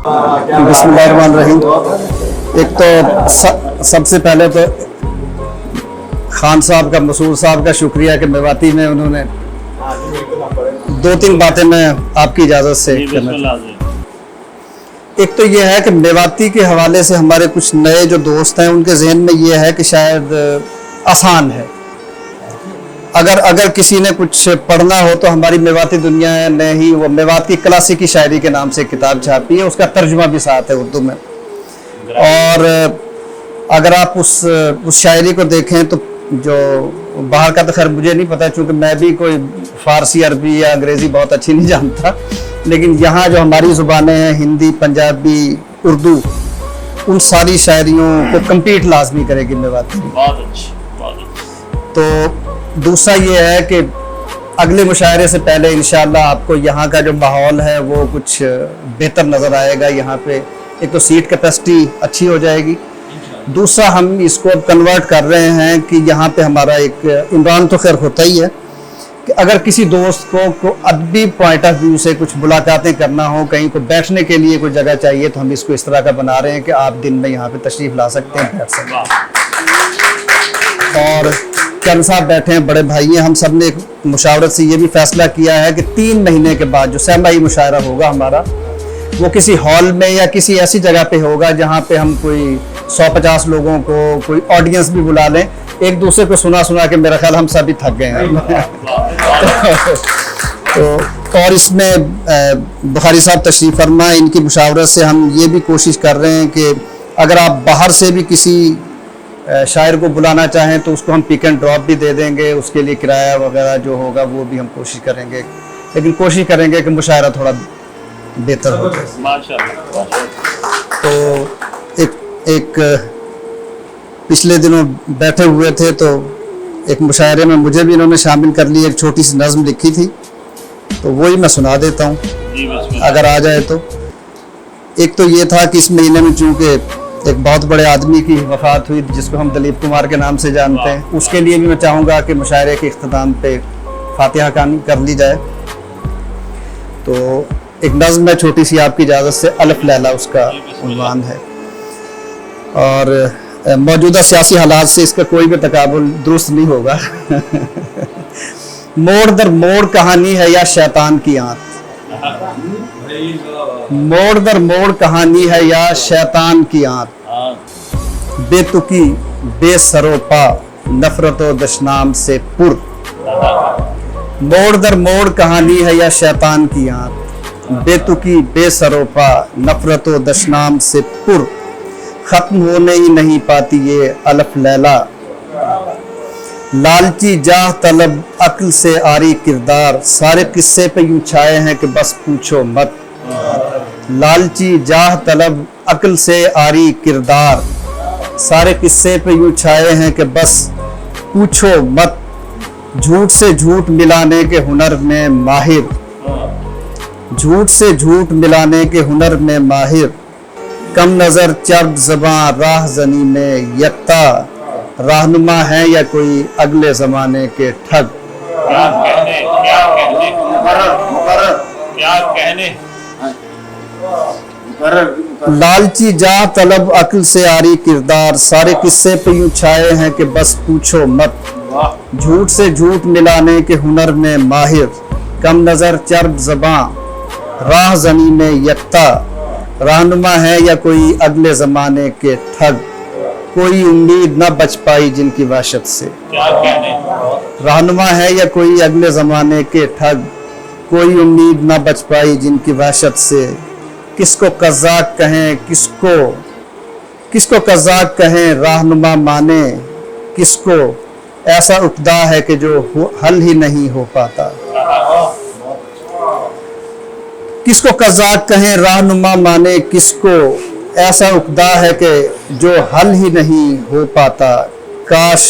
बिस्मिल्लाहिर्रहमानिर्रहीम। एक तो सबसे पहले तो खान साहब का, मसूद साहब का शुक्रिया कि मेवाती में उन्होंने 2-3 बातें मैं आपकी इजाज़त से करना चाहूँ। एक तो ये है कि मेवाती के हवाले से हमारे कुछ नए जो दोस्त हैं उनके जहन में ये है कि शायद आसान है। अगर किसी ने कुछ पढ़ना हो तो हमारी मेवाती दुनिया ने ही वो मेवाती क्लासिकी शायरी के नाम से एक किताब छापी है, उसका तर्जुमा भी साथ है उर्दू में। और अगर आप उस शायरी को देखें तो जो बाहर का तो खैर मुझे नहीं पता, चूँकि मैं भी कोई फ़ारसी, अरबी या अंग्रेज़ी बहुत अच्छी नहीं जानता, लेकिन यहाँ जो हमारी ज़ुबानें हैं हिंदी, पंजाबी, उर्दू, उन सारी शायरियों को कम्पीट लाजमी करेगी मेवाती। बहुत अच्छी। तो दूसरा ये है कि अगले मुशायरे से पहले इंशाअल्लाह आपको यहाँ का जो माहौल है वो कुछ बेहतर नज़र आएगा। यहाँ पे एक तो सीट कैपेसिटी अच्छी हो जाएगी, दूसरा हम इसको अब कन्वर्ट कर रहे हैं कि यहाँ पे हमारा एक इमरान तो खैर होता ही है कि अगर किसी दोस्त को अदबी पॉइंट ऑफ व्यू से कुछ मुलाकातें करना हो, कहीं को बैठने के लिए कोई जगह चाहिए, तो हम इसको इस तरह का बना रहे हैं कि आप दिन में यहाँ पे तशरीफ़ ला सकते हैं, बैठ सकते हैं। और चंद साहब बैठे हैं, बड़े भाई हैं, हम सब ने एक मुशावरत से ये भी फैसला किया है कि 3 महीने के बाद जो सहमाई मुशायरा होगा हमारा, वो किसी हॉल में या किसी ऐसी जगह पे होगा जहाँ पे हम कोई 150 लोगों को, कोई ऑडियंस भी बुला लें। एक दूसरे को सुना के मेरा ख्याल हम सभी थक गए हैं। तो और इसमें बुखारी साहब तशरीफ़ फरमा, इनकी मुशावरत से हम ये भी कोशिश कर रहे हैं कि अगर आप बाहर से भी किसी शायर को बुलाना चाहें तो उसको हम पिक एंड ड्रॉप भी दे देंगे, उसके लिए किराया वगैरह जो होगा वो भी हम कोशिश करेंगे, लेकिन कोशिश करेंगे कि मुशायरा थोड़ा बेहतर हो जाए। माशाअल्लाह। तो एक पिछले दिनों बैठे हुए थे तो एक मुशायरे में मुझे भी इन्होंने शामिल कर ली, एक छोटी सी नज़्म लिखी थी, तो वही मैं सुना देता हूँ अगर आ जाए तो। एक तो ये था कि इस महीने में चूँकि एक बहुत बड़े आदमी की वफ़ात हुई जिसको हम दलीप कुमार के नाम से जानते हैं, उसके लिए भी मैं चाहूँगा कि मुशायरे के इख्तिताम पे फातिहा खानी कर ली जाए। तो एक नज़्म है छोटी सी आपकी इजाज़त से, अलफ लैला उसका उन्वान है। और मौजूदा सियासी हालात से इसका कोई भी तकाबुल दुरुस्त नहीं होगा। मोड़ दर मोड़ कहानी है या शैतान की आंत, मोड़ दर मोड़ कहानी है या शैतान की आंत, बेतुकी बेसरोपा नफरतो दशनाम से पुर। मोड़ दर मोड़ कहानी है या शैतान की आंत, बेतुकी बेसरोपा नफरतो दशनाम से पुर। खत्म होने ही नहीं पाती ये अलफ लैला, लालची जाह तलब अक्ल से आरी किरदार, सारे किस्से पे यूं छाए हैं कि बस पूछो मत। लालची जाह तलब अक्ल से आरी किरदार, सारे किस्से पे यूं छाए हैं कि बस पूछो मत। झूठ से झूठ मिलाने के हुनर में माहिर, झूठ से झूठ मिलाने के हुनर में माहिर। कम नज़र चर्ब ज़बां राह जनी में यकता, रहनुमा है या कोई अगले ज़माने के ठग। क्या कहने। लालची जा तलब अक्ल से आरी किरदार, सारे किस्से पे यूं छाए हैं कि बस पूछो मत। झूठ से झूठ मिलाने के हुनर में माहिर, कम नज़र चर्ब ज़बां राह जनी में यकता, रहनुमा है या कोई अगले ज़माने के ठग। कोई उम्मीद न बच पाई जिनकी वहशत से, रहनुमा है या कोई अगले ज़माने के ठग। कोई उम्मीद न बच पाई जिनकी वहशत से, किसको कज़्ज़ाक कहें किसको कज़्ज़ाक कहें रहनुमा माने, किसको ऐसा उक़दा है कि जो हल ही नहीं हो पाता। किसको कज़्ज़ाक कहें रहनुमा माने, किसको ऐसा उक़दा है कि जो हल ही नहीं हो पाता। काश